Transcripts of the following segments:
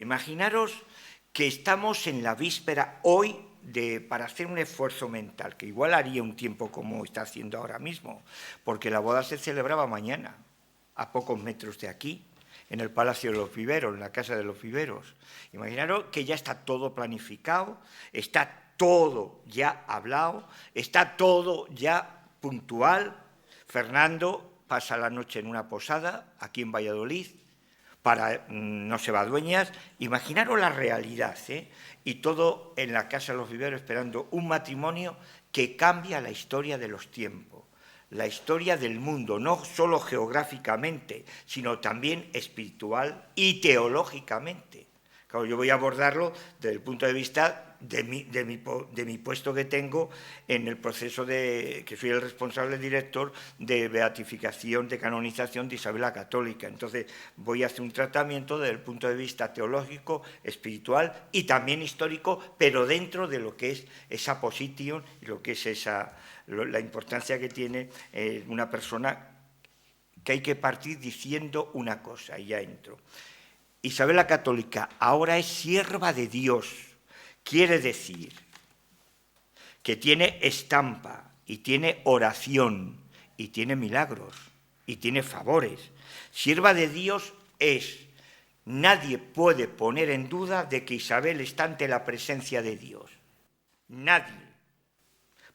Imaginaros que estamos en la víspera hoy para hacer un esfuerzo mental, que igual haría un tiempo como está haciendo ahora mismo, porque la boda se celebraba mañana, a pocos metros de aquí, en el Palacio de los Viveros, en la Casa de los Viveros. Imaginaros que ya está todo planificado, está todo ya hablado, está todo ya puntual. Fernando pasa la noche en una posada aquí en Valladolid, no se va a Dueñas. Imaginaros la realidad, y todo en la Casa de los Viveros esperando un matrimonio que cambia la historia de los tiempos, la historia del mundo, no solo geográficamente, sino también espiritual y teológicamente. Claro, yo voy a abordarlo desde el punto de vista de mi puesto que tengo en el proceso que soy el responsable director de beatificación, de canonización de Isabel la Católica. Entonces voy a hacer un tratamiento desde el punto de vista teológico, espiritual y también histórico, pero dentro de lo que es esa posición y lo que es la importancia que tiene una persona, que hay que partir diciendo una cosa, y ya entro. Isabel la Católica ahora es sierva de Dios, quiere decir que tiene estampa y tiene oración y tiene milagros y tiene favores. Sierva de Dios es, nadie puede poner en duda de que Isabel está ante la presencia de Dios. Nadie,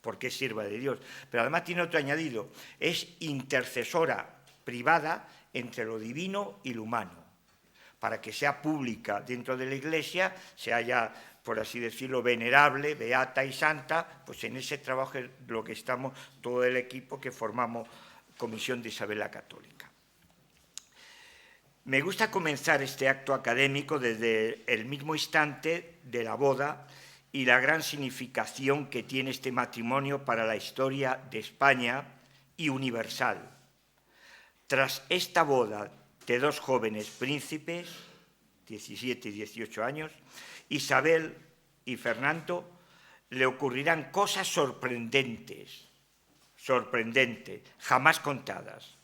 porque es sierva de Dios. Pero además tiene otro añadido, es intercesora privada entre lo divino y lo humano, para que sea pública dentro de la Iglesia, sea ya, por así decirlo, venerable, beata y santa. Pues en ese trabajo es lo que estamos todo el equipo que formamos Comisión de Isabel la Católica. Me gusta comenzar este acto académico desde el mismo instante de la boda y la gran significación que tiene este matrimonio para la historia de España y universal. Tras esta boda de dos jóvenes príncipes, 17 y 18 años, Isabel y Fernando, le ocurrirán cosas sorprendentes, jamás contadas.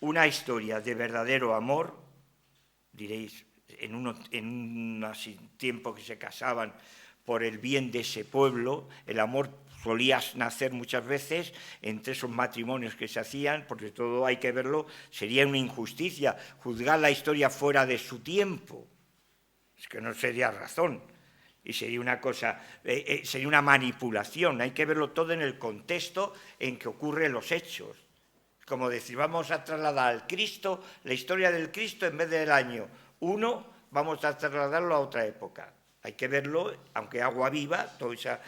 Una historia de verdadero amor, diréis, en un tiempo que se casaban por el bien de ese pueblo, el amor solía nacer muchas veces entre esos matrimonios que se hacían, porque todo hay que verlo, sería una injusticia juzgar la historia fuera de su tiempo. Es que no sería razón, y sería una cosa, sería una manipulación. Hay que verlo todo en el contexto en que ocurren los hechos. Como decir, vamos a trasladar al Cristo, la historia del Cristo, en vez del año 1, vamos a trasladarlo a otra época. Hay que verlo, aunque agua viva, todo ese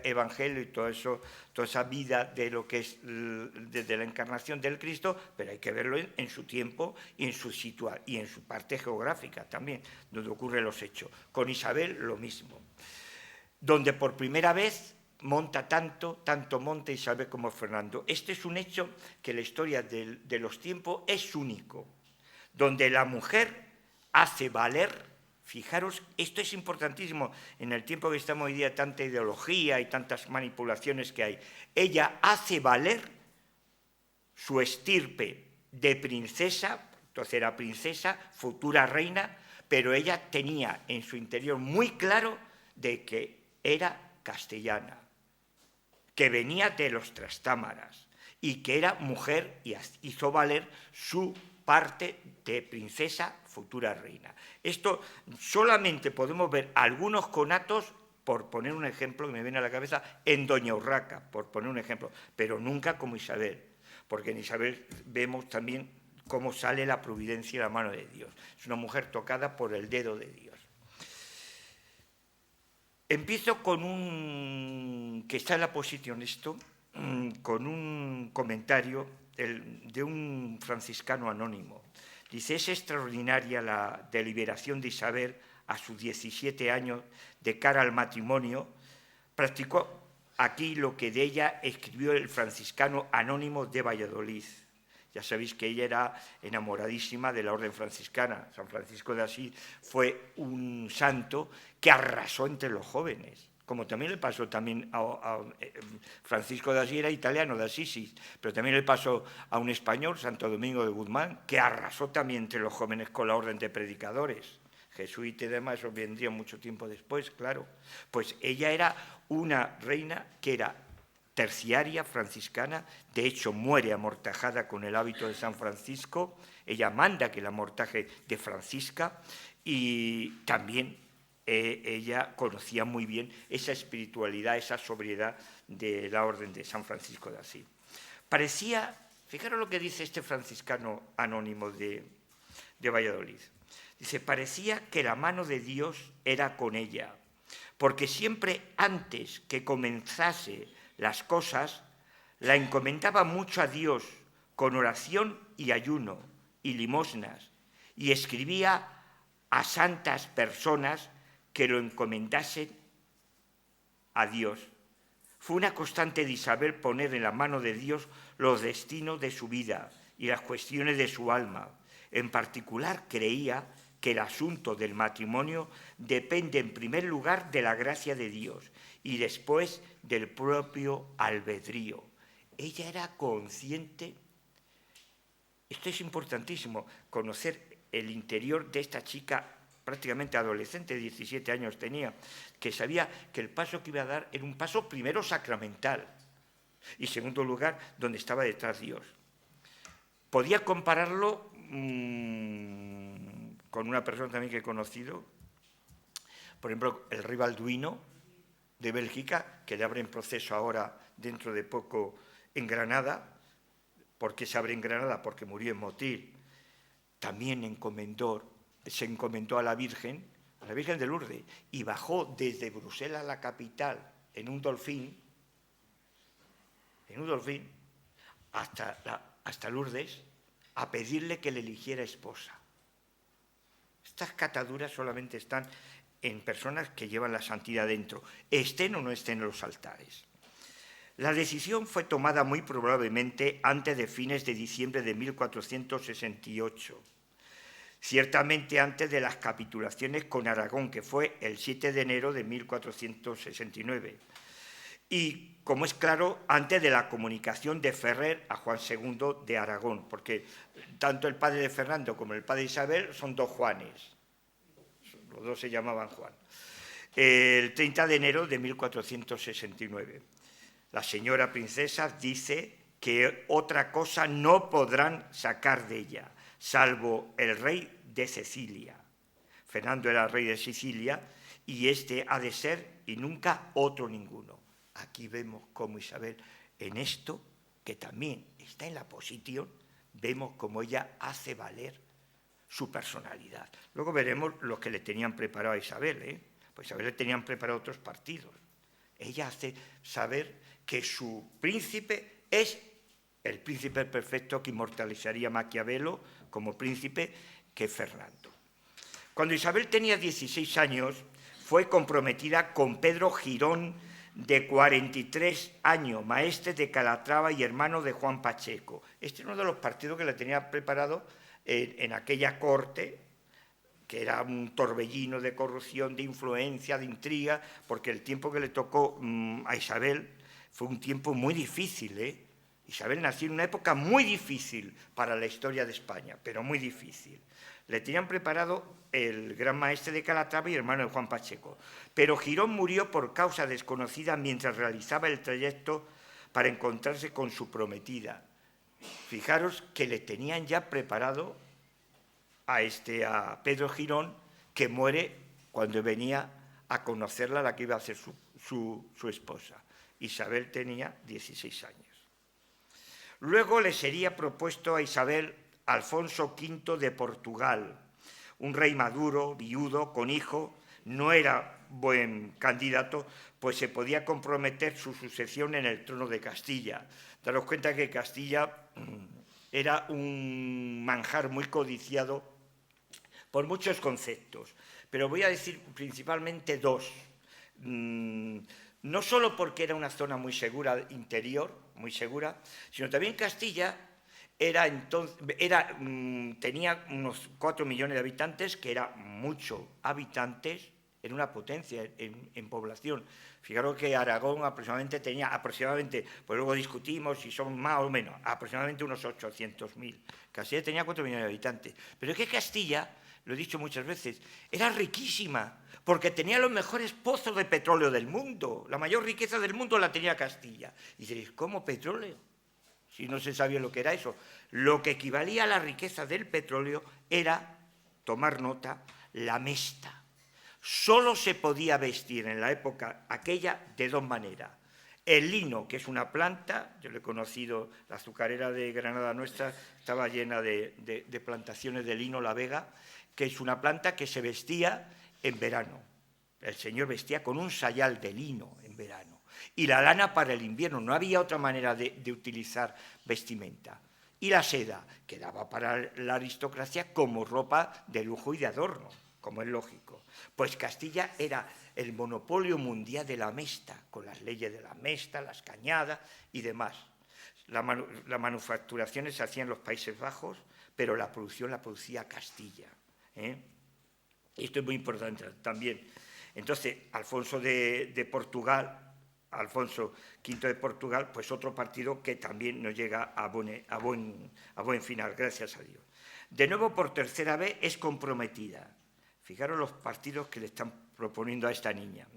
evangelio y toda esa vida de lo que es desde la encarnación del Cristo, pero hay que verlo en su tiempo y en su parte geográfica también, donde ocurren los hechos. Con Isabel lo mismo, donde por primera vez monta tanto monta Isabel como Fernando. Este es un hecho que en la historia de los tiempos es único, donde la mujer hace valer. Fijaros, esto es importantísimo en el tiempo que estamos hoy día, tanta ideología y tantas manipulaciones que hay. Ella hace valer su estirpe de princesa, entonces era princesa, futura reina, pero ella tenía en su interior muy claro de que era castellana, que venía de los Trastámaras y que era mujer y hizo valer su parte de princesa, futura reina. Esto solamente podemos ver algunos conatos, por poner un ejemplo que me viene a la cabeza, en Doña Urraca, por poner un ejemplo, pero nunca como Isabel, porque en Isabel vemos también cómo sale la providencia y la mano de Dios. Es una mujer tocada por el dedo de Dios. Empiezo con que está en la posición esto, con un comentario de un franciscano anónimo. Dice, es extraordinaria la deliberación de Isabel a sus 17 años de cara al matrimonio. Practicó aquí lo que de ella escribió el franciscano anónimo de Valladolid. Ya sabéis que ella era enamoradísima de la orden franciscana. San Francisco de Asís fue un santo que arrasó entre los jóvenes, como también le pasó a Francisco de Asís, era italiano, de Asís, pero también le pasó a un español, Santo Domingo de Guzmán, que arrasó también entre los jóvenes con la orden de predicadores. jesuita y demás, eso vendría mucho tiempo después, claro. Pues ella era una reina que era terciaria franciscana, de hecho muere amortajada con el hábito de San Francisco, ella manda que la amortaje de Francisca y también ella conocía muy bien esa espiritualidad, esa sobriedad de la orden de San Francisco de Asís. Parecía, fijaros lo que dice este franciscano anónimo de Valladolid, dice, parecía que la mano de Dios era con ella, porque siempre antes que comenzase las cosas, la encomendaba mucho a Dios con oración y ayuno y limosnas, y escribía a santas personas que lo encomendasen a Dios. Fue una constante de Isabel poner en la mano de Dios los destinos de su vida y las cuestiones de su alma. En particular, creía que el asunto del matrimonio depende en primer lugar de la gracia de Dios y después del propio albedrío. Ella era consciente, esto es importantísimo, conocer el interior de esta chica prácticamente adolescente, 17 años tenía, que sabía que el paso que iba a dar era un paso primero sacramental y segundo lugar donde estaba detrás Dios. Podía compararlo con una persona también que he conocido, por ejemplo, el rey Balduino de Bélgica, que le abren proceso ahora dentro de poco en Granada. ¿Por qué se abre en Granada? Porque murió en Motril. También se encomendó a la Virgen de Lourdes, y bajó desde Bruselas, la capital, en un dolfín, hasta Lourdes, a pedirle que le eligiera esposa. Estas cataduras solamente están en personas que llevan la santidad dentro, estén o no estén en los altares. La decisión fue tomada muy probablemente antes de fines de diciembre de 1468, ciertamente antes de las capitulaciones con Aragón, que fue el 7 de enero de 1469, y, como es claro, antes de la comunicación de Ferrer a Juan II de Aragón, porque tanto el padre de Fernando como el padre de Isabel son dos Juanes, los dos se llamaban Juan. El 30 de enero de 1469. La señora princesa dice que otra cosa no podrán sacar de ella, salvo el rey de Sicilia. Fernando era rey de Sicilia y este ha de ser y nunca otro ninguno. Aquí vemos cómo Isabel, en esto, que también está en la posición, vemos cómo ella hace valer su personalidad. Luego veremos lo que le tenían preparado a Isabel, Pues a Isabel le tenían preparado otros partidos. Ella hace saber que su príncipe es el príncipe perfecto que inmortalizaría Maquiavelo como príncipe, que es Fernando. Cuando Isabel tenía 16 años, fue comprometida con Pedro Girón, de 43 años, maestre de Calatrava y hermano de Juan Pacheco. Este es uno de los partidos que le tenía preparado en aquella corte, que era un torbellino de corrupción, de influencia, de intriga, porque el tiempo que le tocó a Isabel fue un tiempo muy difícil, Isabel nació en una época muy difícil para la historia de España, pero muy difícil. Le tenían preparado el gran maestre de Calatrava y hermano de Juan Pacheco. Pero Girón murió por causa desconocida mientras realizaba el trayecto para encontrarse con su prometida. Fijaros que le tenían ya preparado a Pedro Girón, que muere cuando venía a conocerla, la que iba a ser su esposa. Isabel tenía 16 años. Luego le sería propuesto a Isabel Alfonso V de Portugal, un rey maduro, viudo, con hijo. No era buen candidato, pues se podía comprometer su sucesión en el trono de Castilla. Daros cuenta que Castilla era un manjar muy codiciado por muchos conceptos, pero voy a decir principalmente dos. No solo porque era una zona muy segura, interior, muy segura, sino también Castilla tenía unos 4 millones de habitantes, que era mucho habitantes, era una potencia en población. Fijaros que Aragón tenía aproximadamente, pues luego discutimos si son más o menos, aproximadamente unos 800.000. Castilla tenía 4 millones de habitantes. Pero es que Castilla lo he dicho muchas veces, era riquísima, porque tenía los mejores pozos de petróleo del mundo. La mayor riqueza del mundo la tenía Castilla. Y diréis, ¿cómo petróleo? Si no se sabía lo que era eso. Lo que equivalía a la riqueza del petróleo era, tomar nota, la mesta. Solo se podía vestir en la época aquella de dos maneras. El lino, que es una planta, yo lo he conocido, la azucarera de Granada nuestra estaba llena de plantaciones de lino, La Vega, que es una planta que se vestía en verano. El señor vestía con un sayal de lino en verano. Y la lana para el invierno, no había otra manera de utilizar vestimenta. Y la seda, que daba para la aristocracia como ropa de lujo y de adorno, como es lógico. Pues Castilla era el monopolio mundial de la mesta, con las leyes de la mesta, las cañadas y demás. Las manufacturaciones se hacían en los Países Bajos, pero la producción la producía Castilla. Esto es muy importante también. Entonces, Alfonso de Portugal, Alfonso V de Portugal, pues otro partido que también nos llega a buen final, gracias a Dios. De nuevo, por tercera vez, es comprometida. Fijaros los partidos que le están proponiendo a esta niña.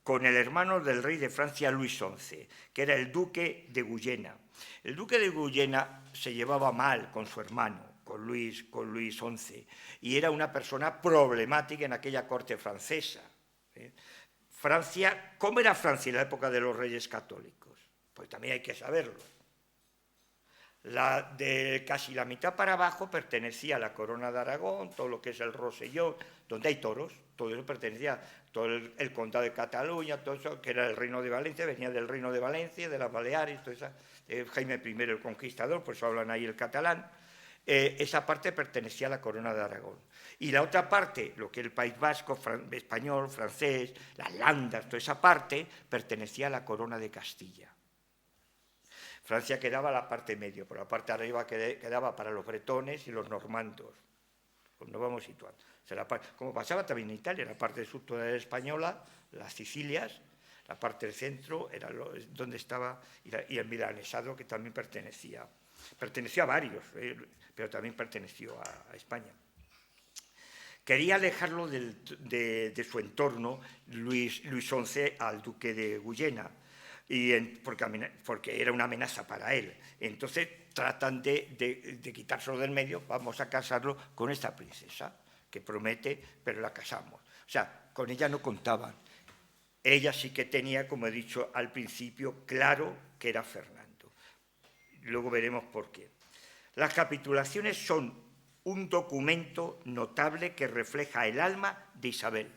Con el hermano del rey de Francia, Luis XI, que era el duque de Guyena. El duque de Guyena se llevaba mal con su hermano, con Luis XI, y era una persona problemática en aquella corte francesa. Francia, ¿cómo era Francia en la época de los reyes católicos? Pues también hay que saberlo. De casi la mitad para abajo pertenecía a la Corona de Aragón, todo lo que es el Rosellón, donde hay toros, todo eso pertenecía, todo el Condado de Cataluña, todo eso, que era el Reino de Valencia, venía del Reino de Valencia, de las Baleares, todo eso, Jaime I el Conquistador, por eso hablan ahí el catalán. Esa parte pertenecía a la Corona de Aragón. Y la otra parte, lo que es el País Vasco, español, francés, las Landas, toda esa parte, pertenecía a la Corona de Castilla. Francia quedaba la parte medio, por la parte de arriba quedaba para los bretones y los normandos. Pues nos vamos situando. O sea, como pasaba también en Italia, la parte del sur toda era española, las Sicilias, la parte del centro era donde estaba, y el milanesado, que también pertenecía a varios, pero también perteneció a España. Quería alejarlo de su entorno Luis XI al duque de Guyena, porque era una amenaza para él. Entonces tratan de quitárselo del medio, vamos a casarlo con esta princesa, que promete, pero la casamos. O sea, con ella no contaban. Ella sí que tenía, como he dicho al principio, claro que era Fernando. Luego veremos por qué. Las capitulaciones son un documento notable que refleja el alma de Isabel.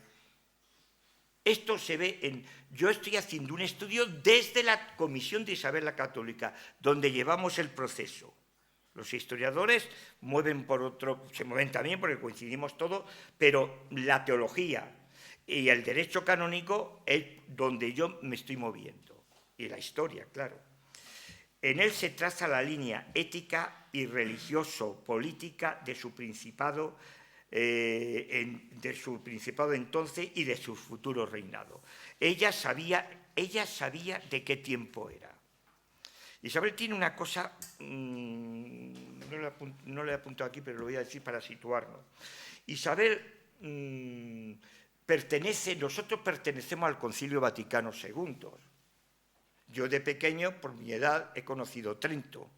Esto se ve yo estoy haciendo un estudio desde la Comisión de Isabel la Católica, donde llevamos el proceso. Los historiadores se mueven también porque coincidimos todos, pero la teología y el derecho canónico es donde yo me estoy moviendo. Y la historia, claro. En él se traza la línea ética y religioso-política de su principado entonces y de su futuro reinado. Ella sabía de qué tiempo era. Isabel tiene una cosa, no le he apuntado aquí, pero lo voy a decir para situarnos. Isabel nosotros pertenecemos al Concilio Vaticano II. Yo de pequeño, por mi edad, he conocido Trento.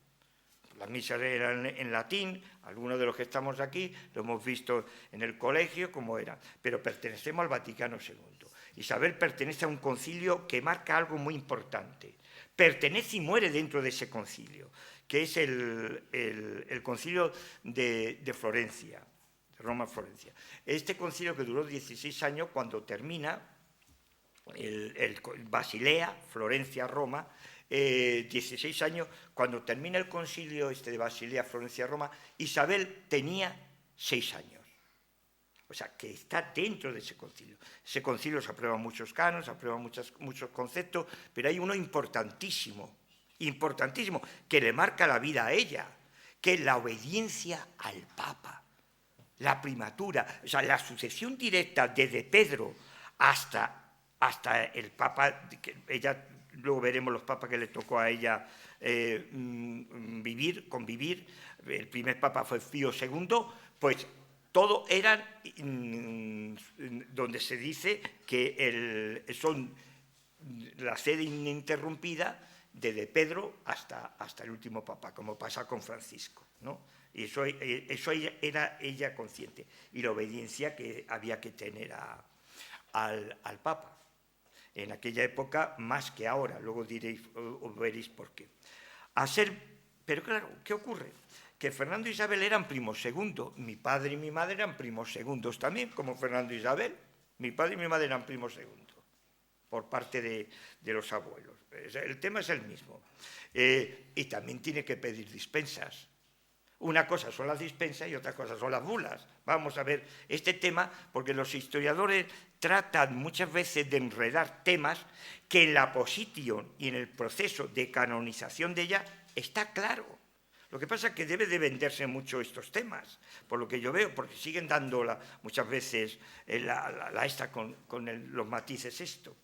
Las misas eran en latín, algunos de los que estamos aquí lo hemos visto en el colegio, como eran, pero pertenecemos al Vaticano II. Isabel pertenece a un concilio que marca algo muy importante. Pertenece y muere dentro de ese concilio, que es el concilio de Florencia, de Roma-Florencia. Este concilio que duró 16 años, cuando termina el Basilea, Florencia, Roma, 16 años, cuando termina el concilio de Basilea, Florencia, Roma, Isabel tenía 6 años. O sea, que está dentro de ese concilio. Ese concilio se aprueban muchos cánones, se aprueban muchos conceptos, pero hay uno importantísimo, que le marca la vida a ella, que es la obediencia al Papa, la primatura, o sea, la sucesión directa desde Pedro hasta el Papa, ella, luego veremos los papas que le tocó a ella convivir. El primer Papa fue Pío II, pues todo eran donde se dice que son la sede ininterrumpida desde Pedro hasta el último papa, como pasa con Francisco, ¿no? Y eso era ella consciente, y la obediencia que había que tener al papa. En aquella época más que ahora, luego diréis o veréis por qué. Pero claro, ¿qué ocurre? Que Fernando e Isabel eran primos segundos. Mi padre y mi madre eran primos segundos también, como Fernando e Isabel. Mi padre y mi madre eran primos segundos, por parte de los abuelos. El tema es el mismo. Y también tiene que pedir dispensas. Una cosa son las dispensas y otra cosa son las bulas. Vamos a ver este tema, porque los historiadores tratan muchas veces de enredar temas que en la posición y en el proceso de canonización de ella está claro. Lo que pasa es que debe de venderse mucho estos temas, por lo que yo veo, porque siguen dando muchas veces con los matices esto.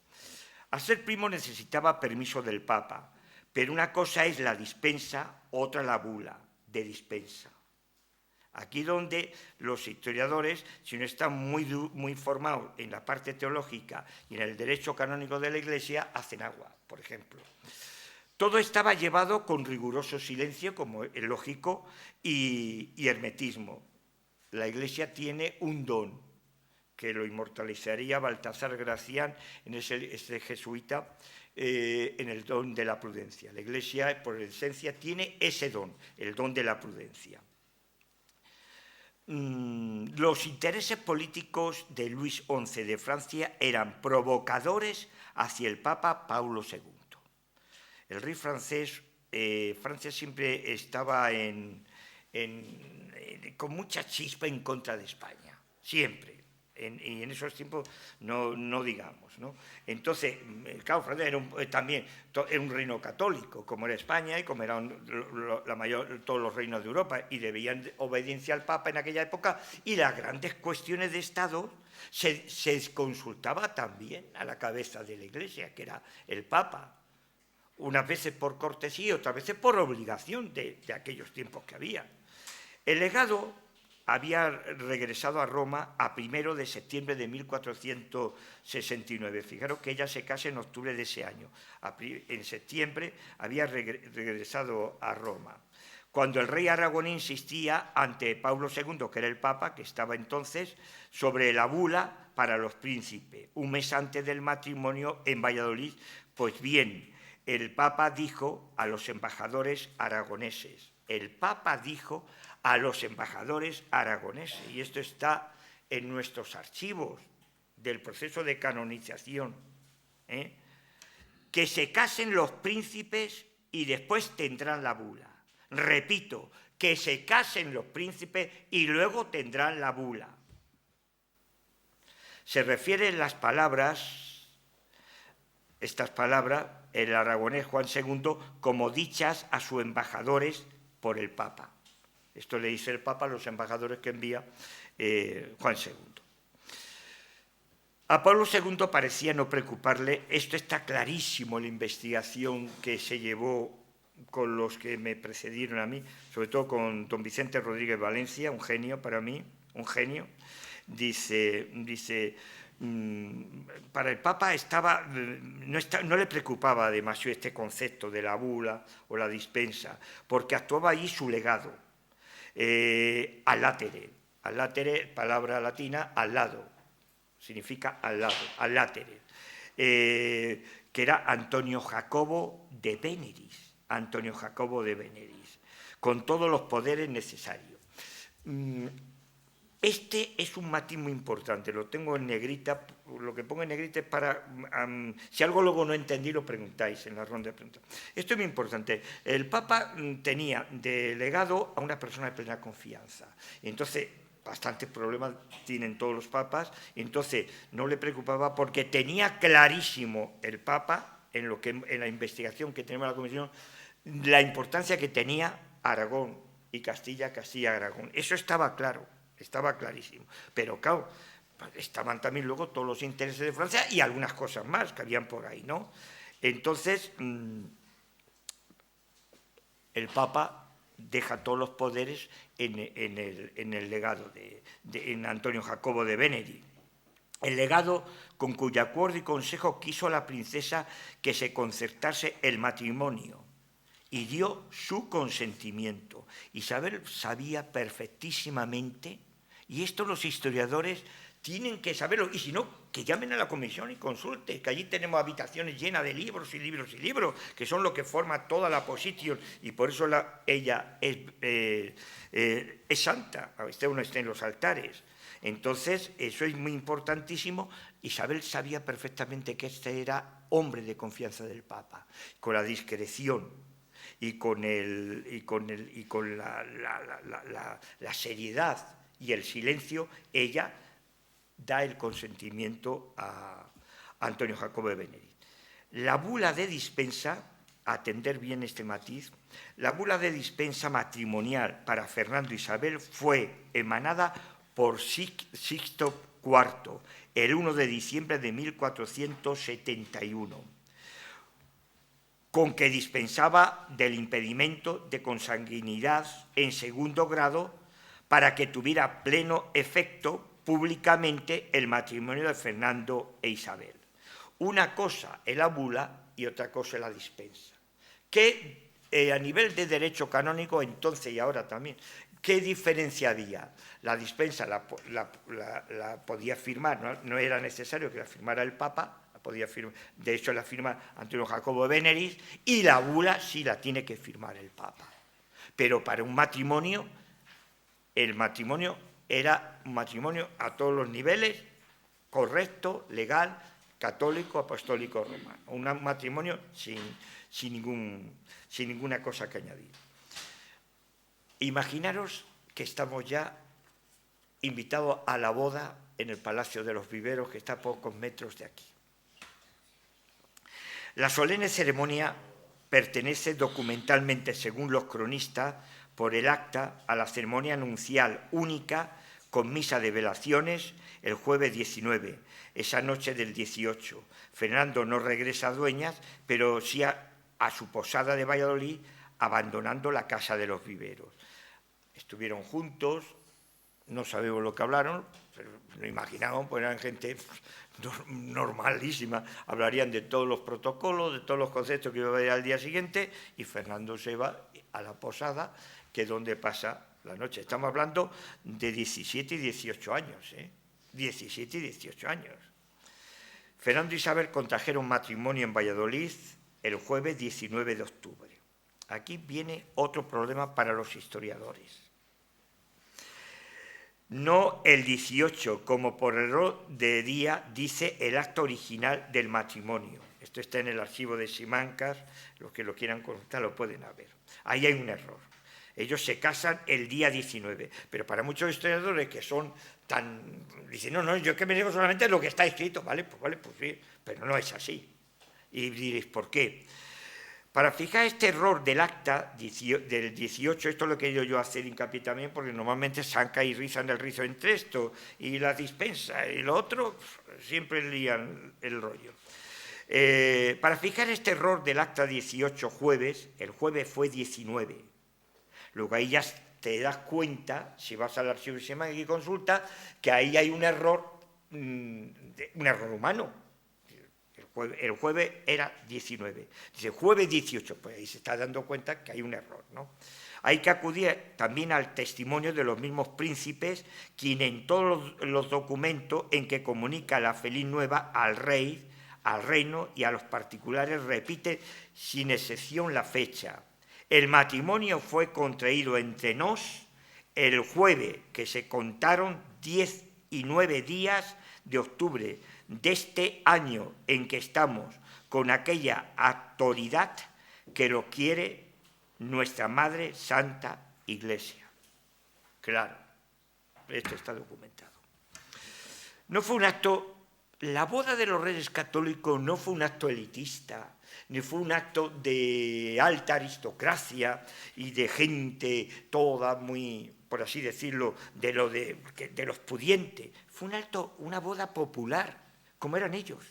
Al ser primo necesitaba permiso del Papa, pero una cosa es la dispensa, otra la bula de dispensa. Aquí donde los historiadores, si no están muy formados en la parte teológica y en el derecho canónico de la Iglesia, hacen agua, por ejemplo. Todo estaba llevado con riguroso silencio, como es lógico, y hermetismo. La Iglesia tiene un don, que lo inmortalizaría Baltasar Gracián, en ese jesuita, en el don de la prudencia. La Iglesia, por esencia, tiene ese don, el don de la prudencia. Los intereses políticos de Luis XI de Francia eran provocadores hacia el Papa Paulo II. El rey francés, Francia siempre estaba con mucha chispa en contra de España, siempre. Y en esos tiempos no digamos, ¿no? Entonces, claro, Francia también era un reino católico, como era España y como eran todos los reinos de Europa, y debían obediencia al Papa en aquella época, y las grandes cuestiones de Estado se consultaba también a la cabeza de la Iglesia, que era el Papa, unas veces por cortesía y otras veces por obligación de aquellos tiempos que había. El legado había regresado a Roma a 1 de septiembre de 1469. Fijaros que ella se casa en octubre de ese año. En septiembre había regresado a Roma. Cuando el rey aragonés insistía ante Paulo II, que era el Papa, que estaba entonces, sobre la bula para los príncipes, un mes antes del matrimonio en Valladolid, pues bien, el Papa dijo a los embajadores aragoneses, a los embajadores aragoneses, y esto está en nuestros archivos del proceso de canonización, que se casen los príncipes y después tendrán la bula. Repito, que se casen los príncipes y luego tendrán la bula. Se refieren estas palabras, el aragonés Juan II, como dichas a sus embajadores por el Papa. Esto le dice el Papa a los embajadores que envía Juan II. A Pablo II parecía no preocuparle, esto está clarísimo en la investigación que se llevó con los que me precedieron a mí, sobre todo con don Vicente Rodríguez Valencia, un genio para mí, un genio. Dice para el Papa no le preocupaba demasiado este concepto de la bula o la dispensa, porque actuaba ahí su legado, al latere, palabra latina, al lado, significa al lado, al latere, que era Antonio Jacobo de Veneris, con todos los poderes necesarios. Este es un matiz muy importante, lo tengo en negrita, lo que pongo en negrita es para, si algo luego no entendí, lo preguntáis en la ronda de preguntas. Esto es muy importante. El Papa tenía delegado a una persona de plena confianza, y entonces bastantes problemas tienen todos los papas, y entonces no le preocupaba porque tenía clarísimo el Papa, en la investigación que tenemos en la Comisión, la importancia que tenía Aragón y Castilla-Aragón. Eso estaba claro. Estaba clarísimo. Pero, claro, estaban también luego todos los intereses de Francia y algunas cosas más que habían por ahí, ¿no? Entonces, el Papa deja todos los poderes en el legado en Antonio Jacobo de Benedict. El legado con cuyo acuerdo y consejo quiso la princesa que se concertase el matrimonio y dio su consentimiento. Isabel sabía perfectísimamente, y esto los historiadores tienen que saberlo, y si no, que llamen a la comisión y consulten, que allí tenemos habitaciones llenas de libros y libros y libros, que son lo que forma toda la posición, y por eso ella es santa, esté o no esté en los altares. Entonces, eso es muy importantísimo. Isabel sabía perfectamente que este era hombre de confianza del Papa, con la discreción y con la seriedad y el silencio, ella da el consentimiento a Antonio Jacobo de Benedict. La bula de dispensa, atender bien este matiz, la bula de dispensa matrimonial para Fernando e Isabel fue emanada por Sixto IV, el 1 de diciembre de 1471, con que dispensaba del impedimento de consanguinidad en segundo grado para que tuviera pleno efecto públicamente el matrimonio de Fernando e Isabel. Una cosa es la bula y otra cosa es la dispensa. Que a nivel de derecho canónico, entonces y ahora también, ¿qué diferencia había? La dispensa la podía firmar, no era necesario que la firmara el Papa, la podía firmar, de hecho la firma Antonio Jacobo de Benedict, y la bula sí la tiene que firmar el Papa. Pero para un matrimonio, el matrimonio era un matrimonio a todos los niveles, correcto, legal, católico, apostólico, romano. Un matrimonio sin ninguna cosa que añadir. Imaginaros que estamos ya invitados a la boda en el Palacio de los Viveros, que está a pocos metros de aquí. La solemne ceremonia pertenece documentalmente, según los cronistas, por el acta a la ceremonia nupcial única con misa de velaciones el jueves 19, esa noche del 18. Fernando no regresa a Dueñas, pero sí a su posada de Valladolid, abandonando la casa de los Viveros. Estuvieron juntos, no sabemos lo que hablaron, pero lo imaginamos, pues eran gente normalísima, hablarían de todos los protocolos, de todos los conceptos que iba a haber al día siguiente, y Fernando se va a la posada, que es donde pasa la noche. Estamos hablando de 17 y 18 años, 17 y 18 años. Fernando e Isabel contrajeron matrimonio en Valladolid el jueves 19 de octubre. Aquí viene otro problema para los historiadores. No el 18, como por error de día dice el acta original del matrimonio. Esto está en el archivo de Simancas, los que lo quieran consultar lo pueden ver. Ahí hay un error. Ellos se casan el día 19, pero para muchos historiadores que son tan... Dicen, no, yo que me digo solamente lo que está escrito, vale, pues sí, pero no es así. Y diréis, ¿por qué? Para fijar este error del acta del 18, esto lo he querido yo hacer hincapié también, porque normalmente Sanca y rizan el rizo entre esto, y la dispensa, y lo otro, siempre lían el rollo. Para fijar este error del acta 18 jueves, el jueves fue 19. Luego ahí ya te das cuenta, si vas al archivo de Semana y consulta, que ahí hay un error humano. El jueves era 19. Dice, jueves 18, pues ahí se está dando cuenta que hay un error, ¿no? Hay que acudir también al testimonio de los mismos príncipes, quien en todos los documentos en que comunica la feliz nueva al rey, al reino y a los particulares repite sin excepción la fecha. El matrimonio fue contraído entre nos el jueves, que se contaron 10 y 9 días de octubre de este año en que estamos, con aquella autoridad que lo quiere nuestra Madre Santa Iglesia. Claro, esto está documentado. No fue un acto, la boda de los Reyes Católicos no fue un acto elitista, ni fue un acto de alta aristocracia y de gente toda muy, por así decirlo, de los pudientes. Fue un acto, una boda popular, como eran ellos.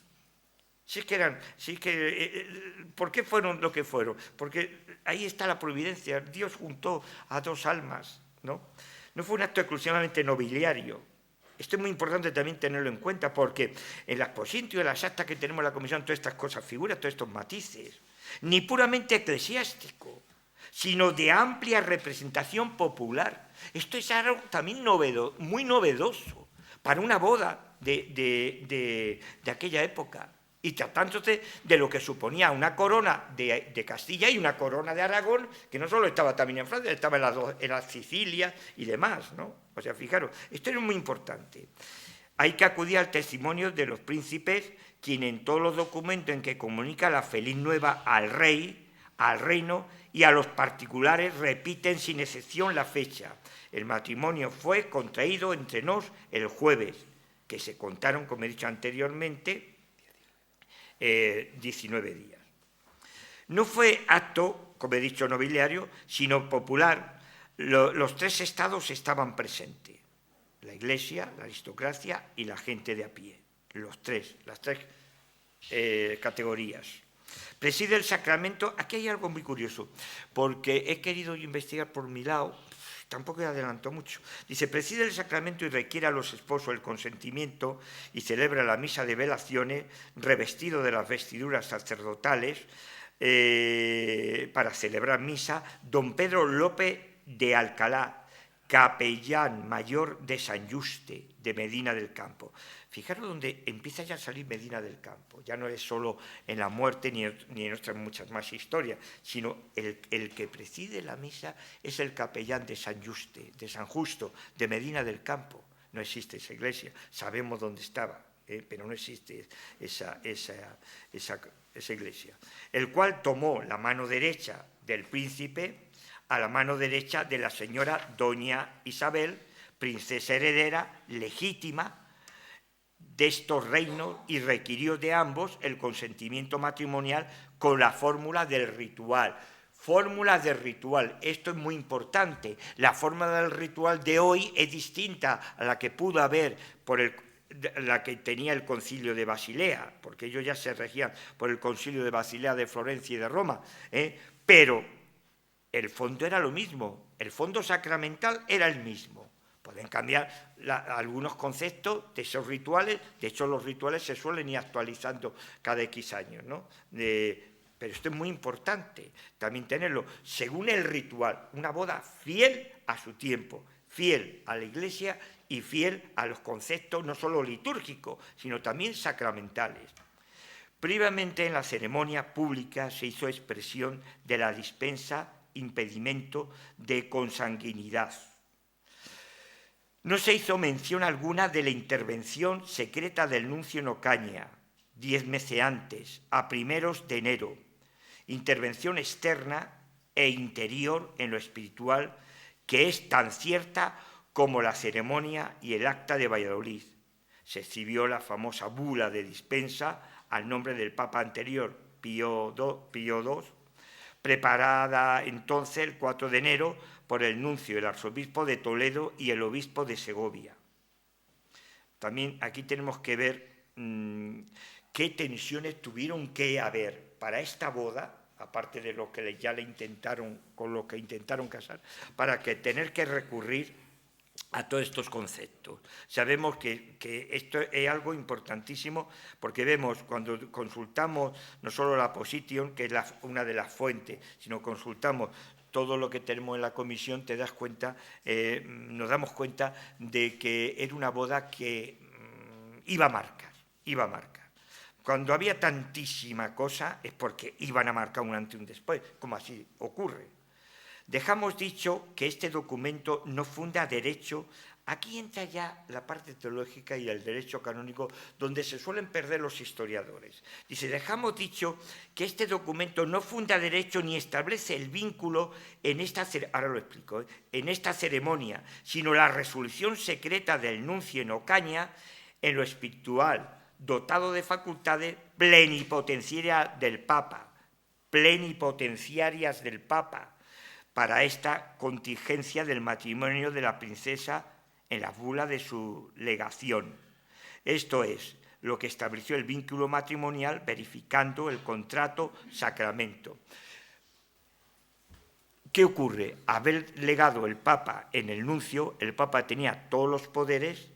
¿Por qué fueron lo que fueron? Porque ahí está la providencia. Dios juntó a dos almas, ¿no? No fue un acto exclusivamente nobiliario. Esto es muy importante también tenerlo en cuenta, porque en las posiciones, en las actas que tenemos en la comisión, todas estas cosas figuran, todos estos matices. Ni puramente eclesiástico, sino de amplia representación popular. Esto es algo también muy novedoso para una boda de aquella época. Y tratándose de lo que suponía una corona de Castilla y una corona de Aragón, que no solo estaba también en Francia, estaba en la Sicilia y demás, ¿no? O sea, fijaros, esto es muy importante. Hay que acudir al testimonio de los príncipes, quien en todos los documentos en que comunica la feliz nueva al rey, al reino y a los particulares repiten sin excepción la fecha. El matrimonio fue contraído entre nos el jueves, que se contaron, como he dicho anteriormente, 19 días. No fue acto, como he dicho, nobiliario, sino popular. Los tres estados estaban presentes: la Iglesia, la aristocracia y la gente de a pie. Las tres categorías. Preside el sacramento. Aquí hay algo muy curioso, porque he querido investigar por mi lado, tampoco he adelantado mucho. Dice: preside el sacramento y requiere a los esposos el consentimiento y celebra la misa de velaciones revestido de las vestiduras sacerdotales para celebrar misa don Pedro López de Alcalá, capellán mayor de San Juste, de Medina del Campo. Fijaros donde empieza ya a salir Medina del Campo. Ya no es solo en la muerte ni en otras muchas más historias, sino el que preside la misa es el capellán de San Juste, de San Justo, de Medina del Campo. No existe esa iglesia, sabemos dónde estaba, pero no existe esa iglesia. El cual tomó la mano derecha del príncipe a la mano derecha de la señora doña Isabel, princesa heredera legítima de estos reinos, y requirió de ambos el consentimiento matrimonial con la fórmula del ritual. Fórmula del ritual, esto es muy importante. La fórmula del ritual de hoy es distinta a la que pudo haber la que tenía el concilio de Basilea, porque ellos ya se regían por el concilio de Basilea de Florencia y de Roma, pero el fondo era lo mismo, el fondo sacramental era el mismo. Pueden cambiar algunos conceptos de esos rituales, de hecho los rituales se suelen ir actualizando cada X años, ¿no? Pero esto es muy importante también tenerlo, según el ritual, una boda fiel a su tiempo, fiel a la Iglesia y fiel a los conceptos no solo litúrgicos, sino también sacramentales. Previamente en la ceremonia pública se hizo expresión de la dispensa impedimento de consanguinidad. No se hizo mención alguna de la intervención secreta del nuncio en Ocaña, 10 meses antes, a primeros de enero. Intervención externa e interior en lo espiritual, que es tan cierta como la ceremonia y el acta de Valladolid. Se exhibió la famosa bula de dispensa al nombre del Papa anterior, Pío II, preparada entonces el 4 de enero por el nuncio, el arzobispo de Toledo y el obispo de Segovia. También aquí tenemos que ver qué tensiones tuvieron que haber para esta boda, aparte de lo que ya le intentaron, con lo que intentaron casar, para que tener que recurrir a todos estos conceptos. Sabemos que esto es algo importantísimo, porque vemos cuando consultamos no solo la posición, que es una de las fuentes, sino consultamos todo lo que tenemos en la comisión, te das cuenta, nos damos cuenta de que era una boda que iba a marcar. Cuando había tantísima cosa es porque iban a marcar un antes y un después, como así ocurre. Dejamos dicho que este documento no funda derecho. Aquí entra ya la parte teológica y el derecho canónico, donde se suelen perder los historiadores. Dice: dejamos dicho que este documento no funda derecho ni establece el vínculo en esta ceremonia, sino la resolución secreta del nuncio en Ocaña, en lo espiritual, dotado de facultades plenipotenciarias del Papa, para esta contingencia del matrimonio de la princesa en la bula de su legación. Esto es, lo que estableció el vínculo matrimonial verificando el contrato sacramento. ¿Qué ocurre? Haber legado el Papa en el nuncio, el Papa tenía todos los poderes,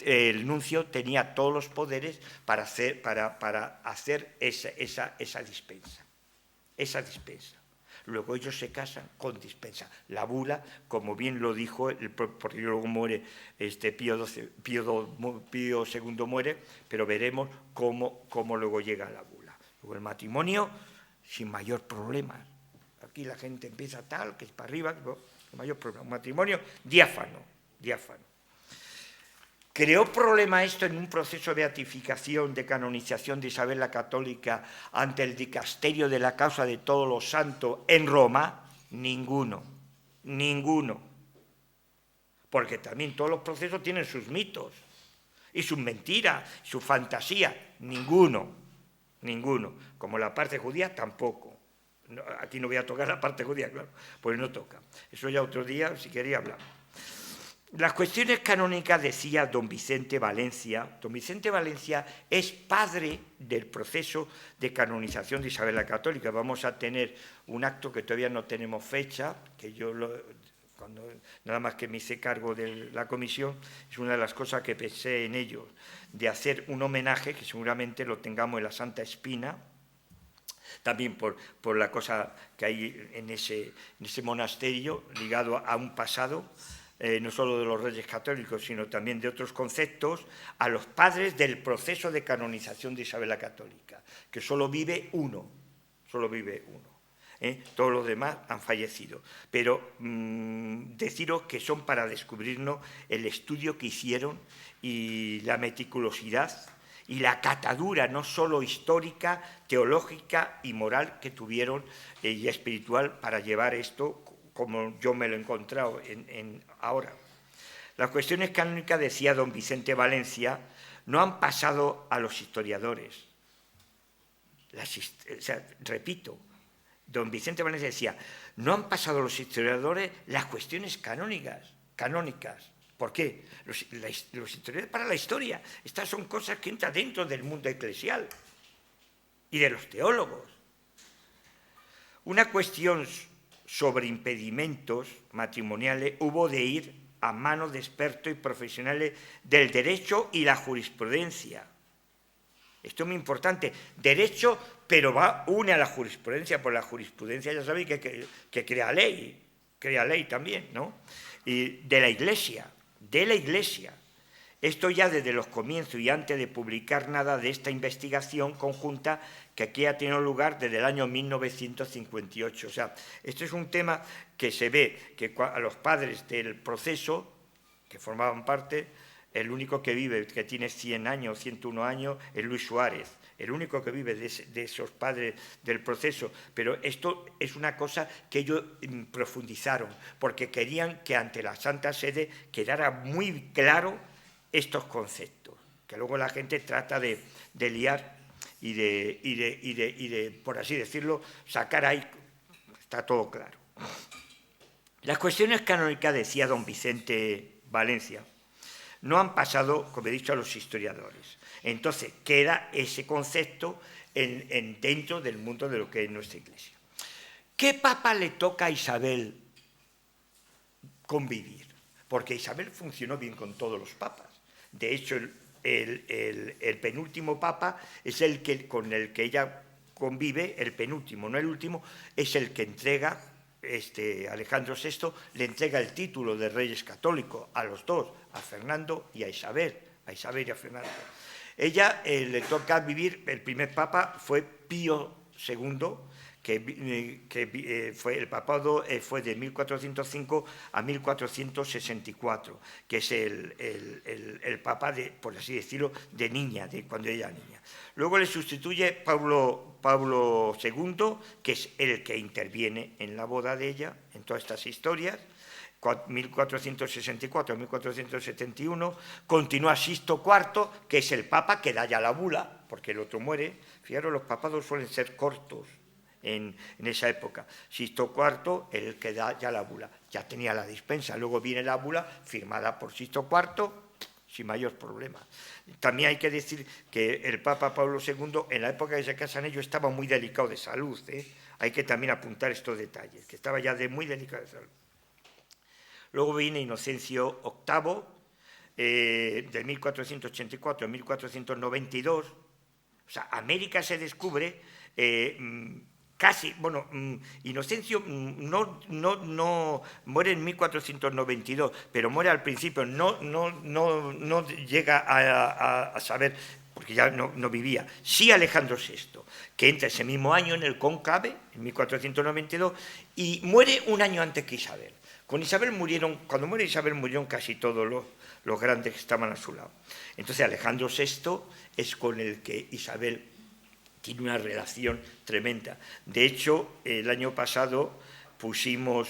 el nuncio tenía todos los poderes para hacer esa dispensa. Luego ellos se casan con dispensa. La bula, como bien lo dijo, porque luego muere Pío II muere, pero veremos cómo luego llega la bula. Luego el matrimonio, sin mayor problema. Aquí la gente empieza tal, que es para arriba, sin mayor problema. Un matrimonio diáfano. ¿Creó problema esto en un proceso de beatificación, de canonización de Isabel la Católica ante el dicasterio de la causa de todos los santos en Roma? Ninguno. Porque también todos los procesos tienen sus mitos y sus mentiras, su fantasía. Ninguno. Como la parte judía, tampoco. Aquí no voy a tocar la parte judía, claro, pues no toca. Eso ya otro día, si quería hablar. Las cuestiones canónicas, decía don Vicente Valencia. Don Vicente Valencia es padre del proceso de canonización de Isabel la Católica. Vamos a tener un acto que todavía no tenemos fecha, que nada más que me hice cargo de la comisión, es una de las cosas que pensé en ello, de hacer un homenaje, que seguramente lo tengamos en la Santa Espina, también por la cosa que hay en ese monasterio ligado a un pasado, no solo de los reyes católicos, sino también de otros conceptos, a los padres del proceso de canonización de Isabel la Católica, que solo vive uno. Todos los demás han fallecido. Pero deciros que son para descubrirnos el estudio que hicieron y la meticulosidad y la catadura, no solo histórica, teológica y moral que tuvieron y espiritual para llevar esto como yo me lo he encontrado ahora. Las cuestiones canónicas, decía don Vicente Valencia, no han pasado a los historiadores. Repito, don Vicente Valencia decía, no han pasado a los historiadores las cuestiones canónicas. ¿Por qué? Los historiadores para la historia. Estas son cosas que entran dentro del mundo eclesial y de los teólogos. Una cuestión sobre impedimentos matrimoniales hubo de ir a manos de expertos y profesionales del derecho y la jurisprudencia. Esto es muy importante. Derecho, pero une a la jurisprudencia, por la jurisprudencia ya sabéis que crea ley también, ¿no? Y de la Iglesia. Esto ya desde los comienzos y antes de publicar nada de esta investigación conjunta que aquí ha tenido lugar desde el año 1958. O sea, esto es un tema que se ve que a los padres del proceso, que formaban parte, el único que vive, que tiene 100 años, 101 años, es Luis Suárez, el único que vive de esos padres del proceso. Pero esto es una cosa que ellos profundizaron, porque querían que ante la Santa Sede quedara muy claro estos conceptos, que luego la gente trata de liar y de, por así decirlo, sacar ahí, está todo claro. Las cuestiones canónicas, decía don Vicente Valencia, no han pasado, como he dicho, a los historiadores. Entonces, queda ese concepto dentro del mundo de lo que es nuestra Iglesia. ¿Qué papa le toca a Isabel convivir? Porque Isabel funcionó bien con todos los papas. De hecho, el penúltimo papa es con el que ella convive, el penúltimo, no el último, es el que entrega, Alejandro VI, le entrega el título de Reyes Católicos a los dos, a Fernando y a Isabel y a Fernando. Ella le toca vivir, el primer papa fue Pío II, que fue el papado fue de 1405 a 1464, que es el papa, por así decirlo, de niña, de cuando ella era niña. Luego le sustituye Pablo II, que es el que interviene en la boda de ella, en todas estas historias, 1464 a 1471, continúa Sixto IV, que es el papa que da ya la bula, porque el otro muere. Fijaros, los papados suelen ser cortos en esa época. Sixto IV, el que da ya la bula, ya tenía la dispensa, luego viene la bula firmada por Sixto IV sin mayor problema. También hay que decir que el Papa Pablo II, en la época que se casan ellos, estaba muy delicado de salud. Hay que también apuntar estos detalles, que estaba ya muy delicado de salud. Luego viene Inocencio VIII, de 1484 a 1492. O sea, América se descubre casi, bueno, Inocencio no muere en 1492, pero muere al principio, no llega a saber, porque ya no vivía. Sí Alejandro VI, que entra ese mismo año en el cónclave, en 1492, y muere un año antes que Isabel. Cuando muere Isabel murieron casi todos los grandes que estaban a su lado. Entonces Alejandro VI es con el que Isabel tiene una relación tremenda. De hecho, el año pasado pusimos,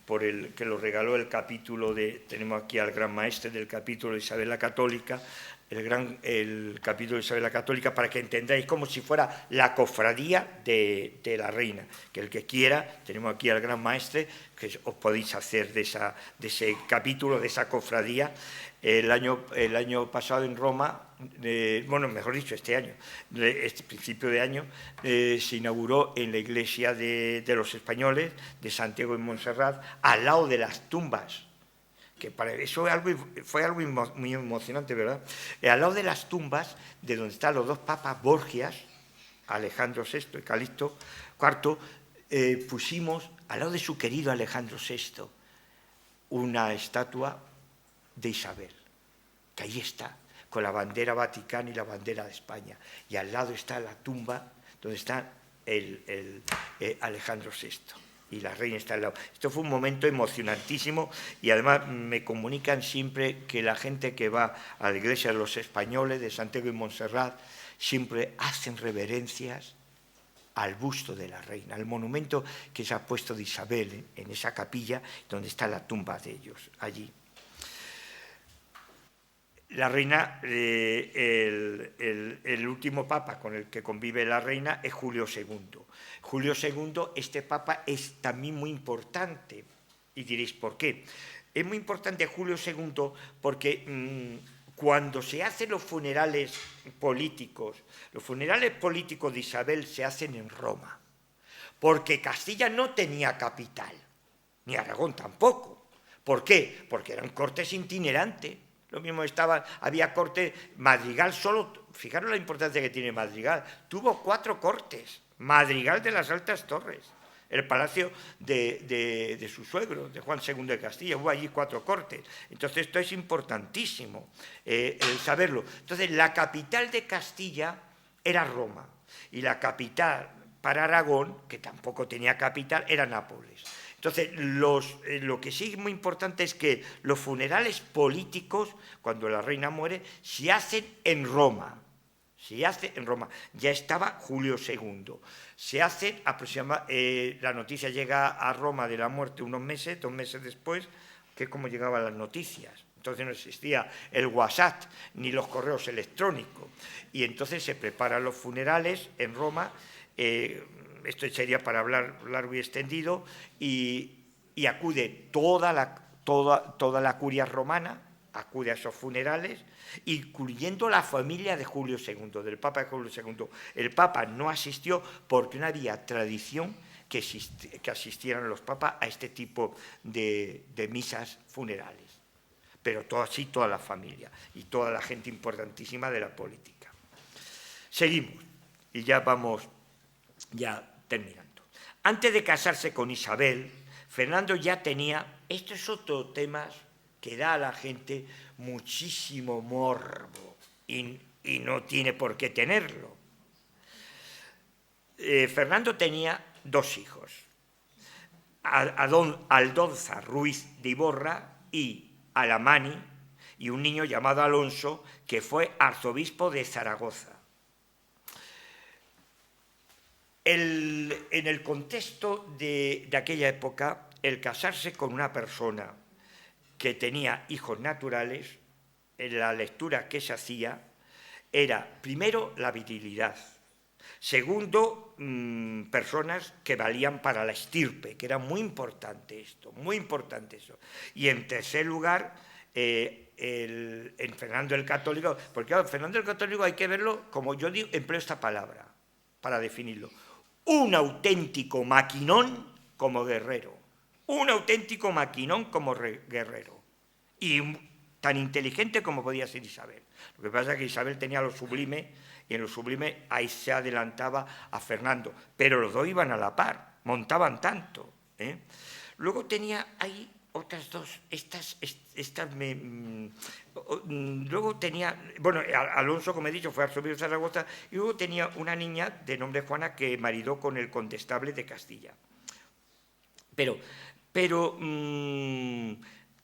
por el que lo regaló el capítulo tenemos aquí al gran maestre del capítulo de Isabel la Católica, el capítulo de Isabel la Católica, para que entendáis como si fuera la cofradía de la reina, que el que quiera, tenemos aquí al gran maestre, que os podéis hacer de ese capítulo, de esa cofradía. El año pasado en Roma, bueno, mejor dicho, este año, este principio de año, se inauguró en la iglesia de los españoles, de Santiago de Montserrat, al lado de las tumbas, que para eso fue algo muy emocionante, ¿verdad? Al lado de las tumbas, de donde están los dos papas Borgias, Alejandro VI y Calixto IV, pusimos, al lado de su querido Alejandro VI, una estatua de Isabel, que ahí está, con la bandera vaticana y la bandera de España. Y al lado está la tumba donde está Alejandro VI. Y la reina está al lado. Esto fue un momento emocionantísimo y además me comunican siempre que la gente que va a la iglesia de los españoles, de Santiago y Montserrat, siempre hacen reverencias al busto de la reina, al monumento que se ha puesto de Isabel en esa capilla donde está la tumba de ellos, allí. La reina, el último papa con el que convive la reina es Julio II. Julio II, este papa es también muy importante, y diréis, ¿por qué? Es muy importante Julio II porque cuando se hacen los funerales políticos de Isabel se hacen en Roma, porque Castilla no tenía capital, ni Aragón tampoco. ¿Por qué? Porque eran cortes itinerantes. Lo mismo había corte, Madrigal solo, fijaros la importancia que tiene Madrigal, tuvo 4 cortes, Madrigal de las Altas Torres, el palacio de su suegro, de Juan II de Castilla, hubo allí 4 cortes. Entonces esto es importantísimo saberlo. Entonces la capital de Castilla era Roma y la capital para Aragón, que tampoco tenía capital, era Nápoles. Entonces, lo que sí es muy importante es que los funerales políticos, cuando la reina muere, se hacen en Roma. Ya estaba Julio II. Se hace aproximadamente, la noticia llega a Roma de la muerte 2 meses después, que es como llegaban las noticias. Entonces no existía el WhatsApp ni los correos electrónicos. Y entonces se preparan los funerales en Roma. Esto sería para hablar largo y extendido, y acude toda la curia romana, acude a esos funerales, incluyendo la familia de Julio II, del Papa de Julio II. El Papa no asistió porque no había tradición que asistieran los papas a este tipo de misas funerales. Pero así toda la familia y toda la gente importantísima de la política. Seguimos, y ya vamos terminando. Antes de casarse con Isabel, Fernando ya tenía, esto es otro tema que da a la gente muchísimo morbo y no tiene por qué tenerlo. Fernando tenía 2 hijos, Aldonza Ruiz de Iborra y Alamani, y un niño llamado Alonso, que fue arzobispo de Zaragoza. En el contexto de aquella época, el casarse con una persona que tenía hijos naturales, en la lectura que se hacía, era, primero, la virilidad. Segundo, personas que valían para la estirpe, que era muy importante esto, muy importante eso. Y en tercer lugar, en Fernando el Católico, porque claro, Fernando el Católico hay que verlo, como yo digo, empleo esta palabra para definirlo, un auténtico maquinón como guerrero, un auténtico maquinón como guerrero, y tan inteligente como podía ser Isabel. Lo que pasa es que Isabel tenía lo sublime, y en lo sublime ahí se adelantaba a Fernando, pero los dos iban a la par, montaban tanto. Luego tenía ahí otras dos, luego tenía, bueno, Alonso, como he dicho, fue arzobispo de Zaragoza, y luego tenía una niña de nombre Juana que maridó con el condestable de Castilla. Pero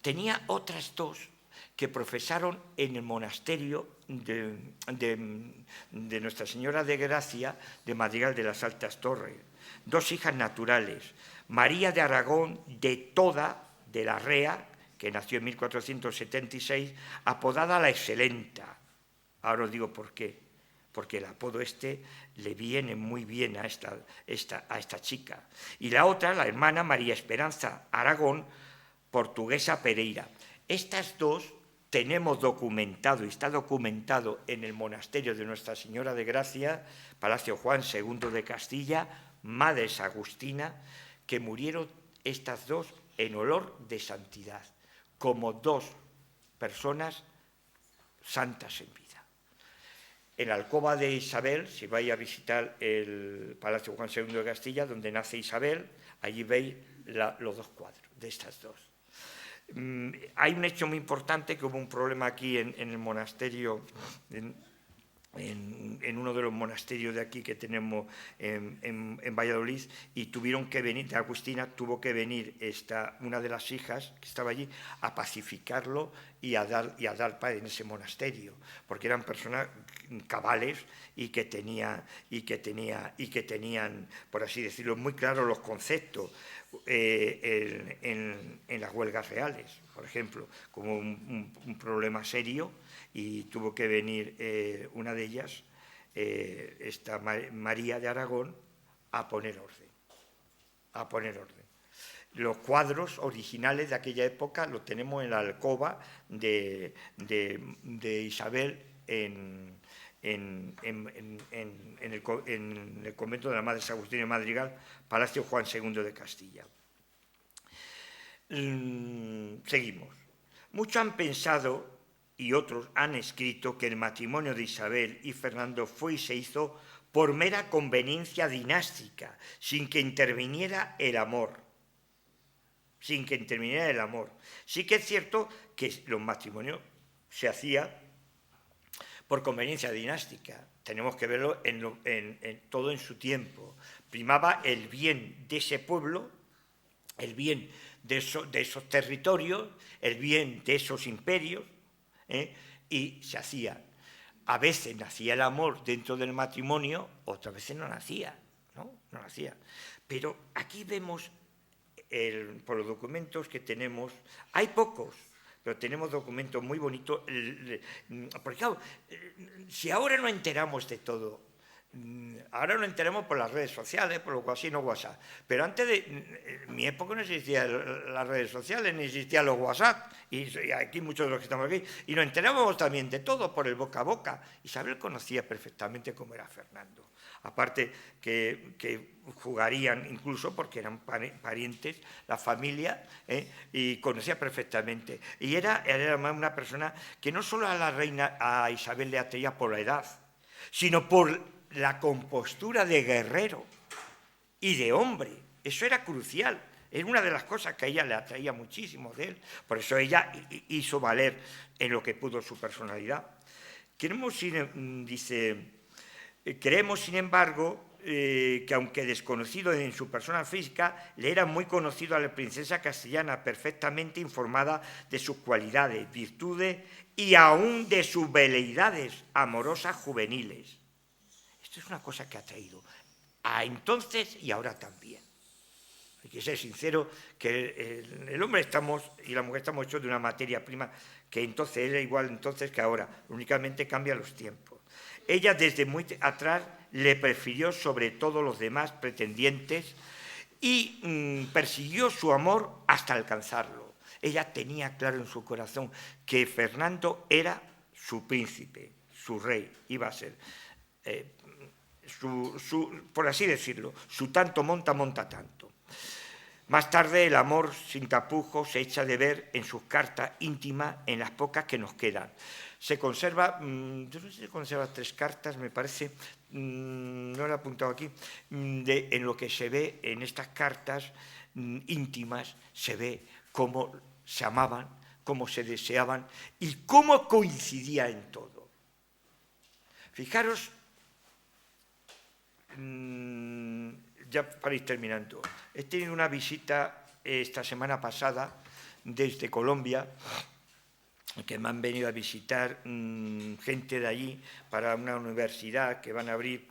tenía otras dos que profesaron en el monasterio de Nuestra Señora de Gracia de Madrigal de las Altas Torres. Dos hijas naturales, María de Aragón de Toda, de la Rea, que nació en 1476, apodada la Excelenta. Ahora os digo por qué. Porque el apodo le viene muy bien a esta chica. Y la otra, la hermana María Esperanza Aragón, portuguesa Pereira. Estas dos tenemos documentado, y está documentado en el monasterio de Nuestra Señora de Gracia, Palacio Juan II de Castilla, Madres Agustina, que murieron estas dos en olor de santidad, como dos personas santas en vida. En la alcoba de Isabel, si vais a visitar el Palacio Juan II de Castilla, donde nace Isabel, allí veis los dos cuadros de estas dos. Hay un hecho muy importante, que hubo un problema aquí en el monasterio, en uno de los monasterios de aquí que tenemos en Valladolid, y tuvieron que venir, de Agustina tuvo que venir una de las hijas que estaba allí a pacificarlo y a dar paz en ese monasterio, porque eran personas cabales y que tenían, por así decirlo, muy claros los conceptos en las huelgas reales, por ejemplo, como un problema serio, y tuvo que venir una de ellas, esta María de Aragón, a poner orden. Los cuadros originales de aquella época los tenemos en la alcoba de Isabel en el convento de la Madre Agustina de Madrigal, Palacio Juan II de Castilla. Seguimos. Muchos han pensado y otros han escrito que el matrimonio de Isabel y Fernando fue y se hizo por mera conveniencia dinástica, sin que interviniera el amor. Sí que es cierto que los matrimonios se hacían por conveniencia dinástica. Tenemos que verlo todo en su tiempo. Primaba el bien de ese pueblo, el bien de esos territorios, el bien de esos imperios, y se hacía. A veces nacía el amor dentro del matrimonio, otras veces no nacía, ¿no? No nacía. Pero aquí vemos, por los documentos que tenemos, hay pocos, pero tenemos documentos muy bonitos, porque claro, si ahora no enteramos de todo, ahora nos enteramos por las redes sociales, por lo cual sí, no WhatsApp, pero antes en mi época no existían las redes sociales, ni existían los WhatsApp, y aquí muchos de los que estamos aquí, y nos enterábamos también de todo por el boca a boca. Isabel conocía perfectamente cómo era Fernando, aparte que jugarían incluso porque eran parientes, la familia, y conocía perfectamente. Y era una persona que no solo a Isabel le atraía por la edad, sino por la compostura de guerrero y de hombre. Eso era crucial. Es una de las cosas que a ella le atraía muchísimo de él. Por eso ella hizo valer en lo que pudo su personalidad. Creemos, sin embargo, que aunque desconocido en su persona física, le era muy conocido a la princesa castellana, perfectamente informada de sus cualidades, virtudes y aún de sus veleidades amorosas juveniles. Esto es una cosa que ha traído a entonces y ahora también. Hay que ser sincero que el hombre y la mujer estamos hechos de una materia prima que entonces era igual entonces que ahora, únicamente cambia los tiempos. Ella desde muy atrás le prefirió sobre todos los demás pretendientes y persiguió su amor hasta alcanzarlo. Ella tenía claro en su corazón que Fernando era su príncipe, su rey, iba a ser, por así decirlo, su tanto monta, monta tanto. Más tarde el amor sin tapujos se echa de ver en sus cartas íntimas, en las pocas que nos quedan. Se conserva, yo no sé si se conserva 3 cartas, me parece, no lo he apuntado aquí, en lo que se ve en estas cartas íntimas, se ve cómo se amaban, cómo se deseaban y cómo coincidía en todo. Fijaros, ya para ir terminando, he tenido una visita esta semana pasada desde Colombia, que me han venido a visitar gente de allí para una universidad que van a abrir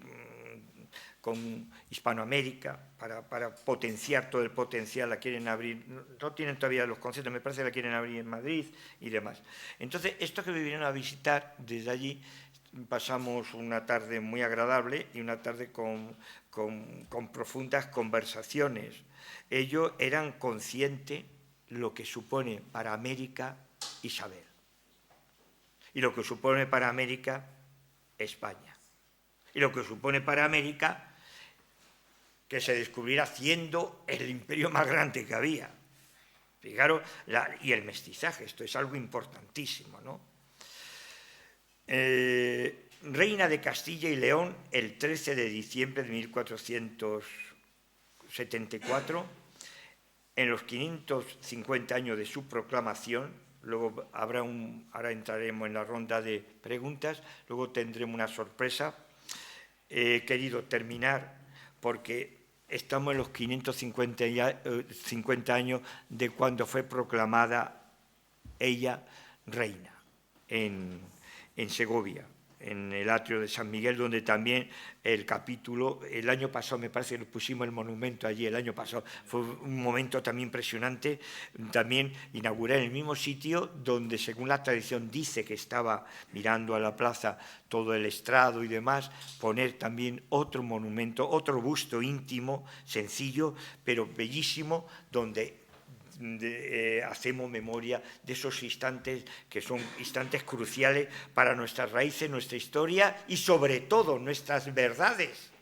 con Hispanoamérica para potenciar todo el potencial, la quieren abrir, no tienen todavía los conceptos, me parece que la quieren abrir en Madrid y demás. Entonces, estos que me vinieron a visitar desde allí, pasamos una tarde muy agradable y una tarde con profundas conversaciones. Ellos eran conscientes lo que supone para América Isabel y lo que supone para América España y lo que supone para América que se descubriera siendo el imperio más grande que había. Fijaros, y el mestizaje, esto es algo importantísimo, ¿no? Reina de Castilla y León el 13 de diciembre de 1474, en los 550 años de su proclamación. Luego ahora entraremos en la ronda de preguntas, luego tendremos una sorpresa. He querido terminar porque estamos en los 550 años de cuando fue proclamada ella reina en Segovia, en el atrio de San Miguel, donde también el capítulo, el año pasado me parece que pusimos el monumento allí, el año pasado, fue un momento también impresionante, también inauguré en el mismo sitio donde según la tradición dice que estaba mirando a la plaza todo el estrado y demás, poner también otro monumento, otro busto íntimo, sencillo, pero bellísimo, donde hacemos memoria de esos instantes que son instantes cruciales para nuestras raíces, nuestra historia y sobre todo nuestras verdades.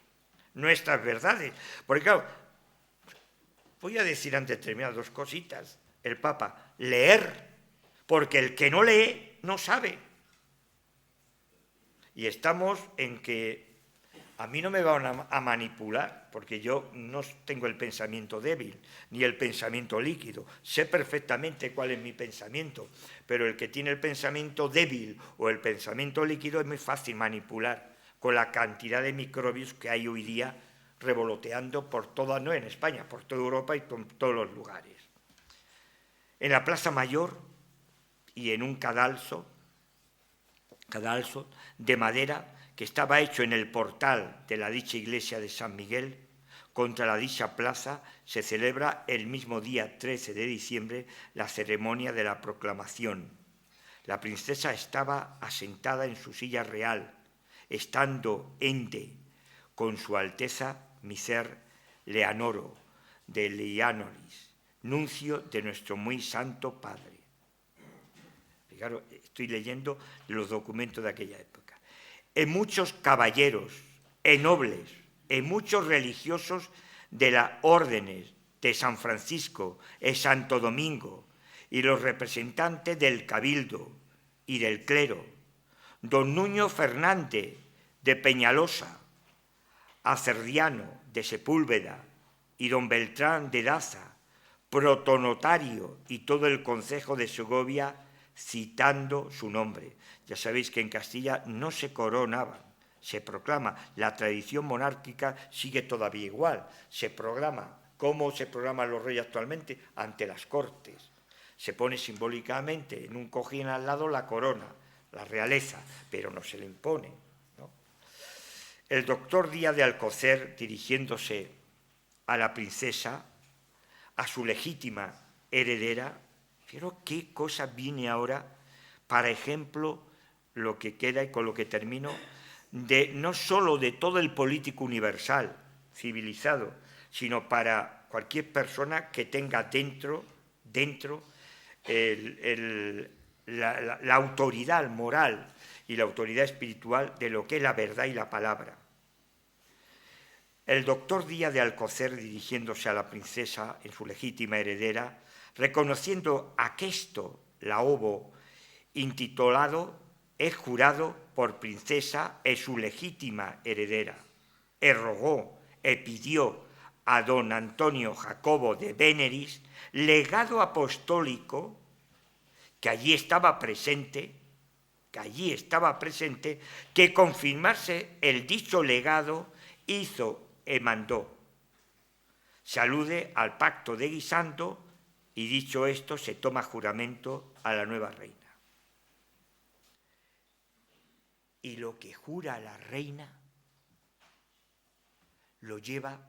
Nuestras verdades. Porque claro, voy a decir antes de terminar 2 cositas. El Papa, leer, porque el que no lee no sabe. Y estamos en que a mí no me van a manipular, porque yo no tengo el pensamiento débil, ni el pensamiento líquido. Sé perfectamente cuál es mi pensamiento, pero el que tiene el pensamiento débil o el pensamiento líquido es muy fácil manipular con la cantidad de microbios que hay hoy día revoloteando por toda, no en España, por toda Europa y por todos los lugares. En la Plaza Mayor y en un cadalso de madera, que estaba hecho en el portal de la dicha iglesia de San Miguel, contra la dicha plaza se celebra el mismo día 13 de diciembre la ceremonia de la proclamación. La princesa estaba asentada en su silla real, estando ende con su alteza Micer Leanoro de Lianoris, nuncio de nuestro muy santo padre. Fijaros, estoy leyendo los documentos de aquella época. En muchos caballeros, en nobles, en muchos religiosos de las órdenes de San Francisco y Santo Domingo y los representantes del Cabildo y del clero, don Nuño Fernández de Peñalosa, Acerdiano de Sepúlveda y don Beltrán de Daza, protonotario y todo el concejo de Segovia, citando su nombre. Ya sabéis que en Castilla no se coronaban, se proclama. La tradición monárquica sigue todavía igual. Se programa. ¿Cómo se programan los reyes actualmente? Ante las cortes. Se pone simbólicamente en un cojín al lado la corona, la realeza, pero no se le impone, ¿no? El doctor Díaz de Alcocer, dirigiéndose a la princesa, a su legítima heredera, pero qué cosa viene ahora, para ejemplo, lo que queda y con lo que termino, de no solo de todo el político universal, civilizado, sino para cualquier persona que tenga dentro la autoridad moral y la autoridad espiritual de lo que es la verdad y la palabra. El doctor Díaz de Alcocer, dirigiéndose a la princesa en su legítima heredera, reconociendo aquesto la ovo intitulado, es jurado por princesa e su legítima heredera, e rogó, e pidió a don Antonio Jacobo de Veneris, legado apostólico, que allí estaba presente, que confirmase el dicho legado, hizo e mandó. Se alude al pacto de Guisando y dicho esto se toma juramento a la nueva reina. Y lo que jura la reina lo lleva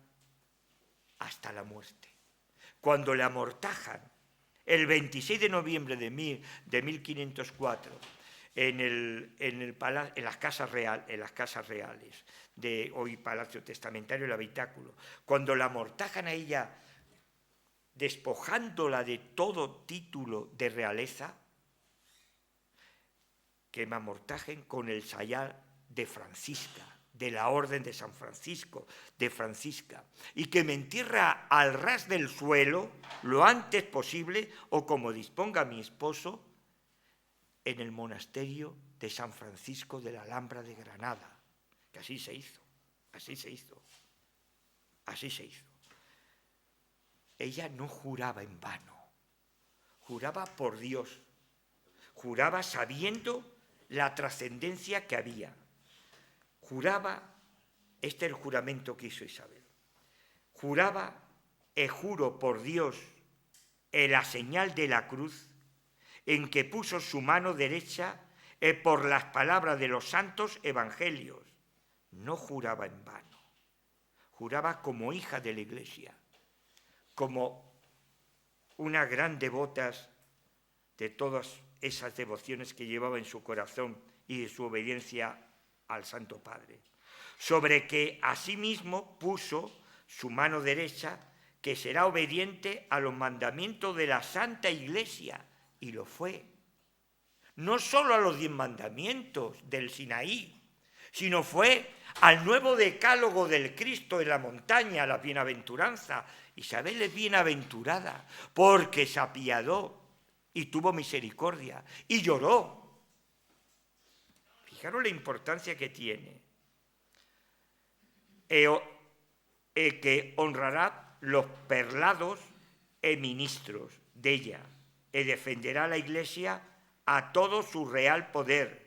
hasta la muerte. Cuando le amortajan el 26 de noviembre de 1504 en las casas reales de hoy Palacio Testamentario y el Habitáculo, cuando la amortajan a ella despojándola de todo título de realeza, que me amortajen con el sayal de Francisca, de la Orden de San Francisco, de Francisca, y que me entierra al ras del suelo lo antes posible, o como disponga mi esposo, en el monasterio de San Francisco de la Alhambra de Granada, que así se hizo. Ella no juraba en vano, juraba por Dios, juraba sabiendo la trascendencia que había. Juraba, este es el juramento que hizo Isabel, juraba e juro por Dios en la señal de la cruz en que puso su mano derecha por las palabras de los santos evangelios. No juraba en vano, juraba como hija de la Iglesia, como una gran devota de todas esas devociones que llevaba en su corazón y de su obediencia al Santo Padre, sobre que asimismo puso su mano derecha, que será obediente a los mandamientos de la Santa Iglesia, y lo fue. No solo a los 10 mandamientos del Sinaí, sino fue al nuevo decálogo del Cristo en la montaña, la bienaventuranza. Isabel es bienaventurada porque se apiadó y tuvo misericordia y lloró. Fijaros la importancia que tiene. Que honrará los perlados e ministros de ella, e defenderá la Iglesia a todo su real poder,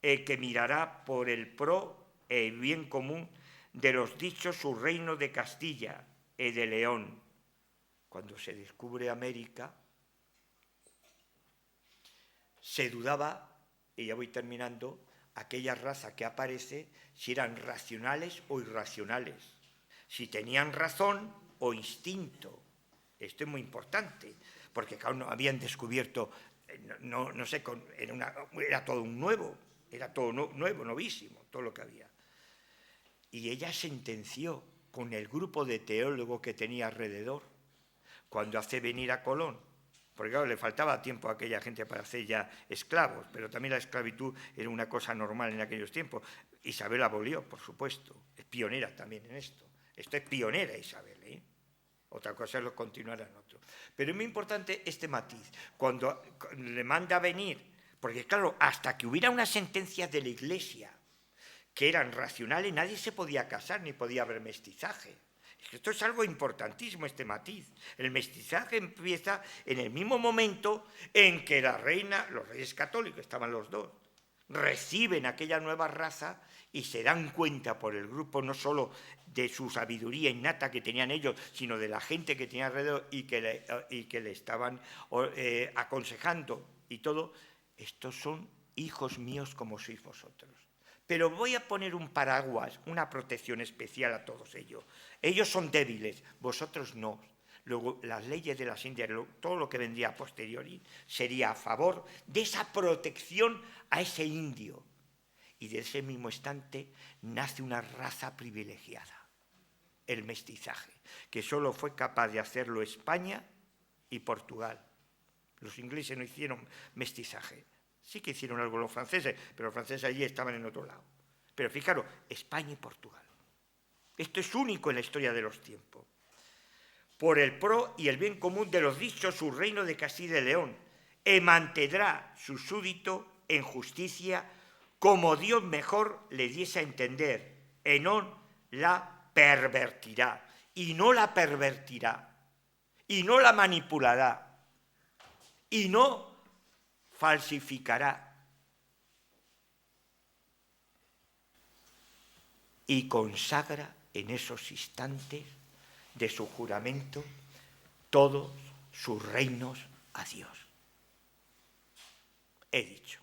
que mirará por el pro e bien común de los dichos su reino de Castilla e de León. Cuando se descubre América, se dudaba, y ya voy terminando, aquella raza que aparece, si eran racionales o irracionales, si tenían razón o instinto. Esto es muy importante, porque claro, no habían descubierto, no sé, era todo nuevo, novísimo, todo lo que había. Y ella sentenció con el grupo de teólogos que tenía alrededor, cuando hace venir a Colón, porque claro, le faltaba tiempo a aquella gente para hacer ya esclavos, pero también la esclavitud era una cosa normal en aquellos tiempos. Isabel abolió, por supuesto, es pionera también en esto. Esto es pionera Isabel, ¿eh? Otra cosa es lo continuarán otros. Pero es muy importante este matiz. Cuando le manda a venir, porque claro, hasta que hubiera unas sentencias de la Iglesia que eran racionales, nadie se podía casar ni podía haber mestizaje. Esto es algo importantísimo, este matiz. El mestizaje empieza en el mismo momento en que la reina, los reyes católicos, estaban los dos, reciben aquella nueva raza y se dan cuenta por el grupo no solo de su sabiduría innata que tenían ellos, sino de la gente que tenía alrededor y que le estaban aconsejando y todo. Estos son hijos míos como sois vosotros. Pero voy a poner un paraguas, una protección especial a todos ellos. Ellos son débiles, vosotros no. Luego, las leyes de las Indias, todo lo que vendría a posteriori, sería a favor de esa protección a ese indio. Y de ese mismo instante nace una raza privilegiada, el mestizaje, que solo fue capaz de hacerlo España y Portugal. Los ingleses no hicieron mestizaje. Sí que hicieron algo los franceses, pero los franceses allí estaban en otro lado. Pero fijaros, España y Portugal. Esto es único en la historia de los tiempos. Por el pro y el bien común de los dichos, su reino de Castilla y León, e mantendrá su súdito en justicia, como Dios mejor le diese a entender, e non la pervertirá, y no la pervertirá, y no la manipulará, y no falsificará. Y consagra en esos instantes de su juramento todos sus reinos a Dios. He dicho.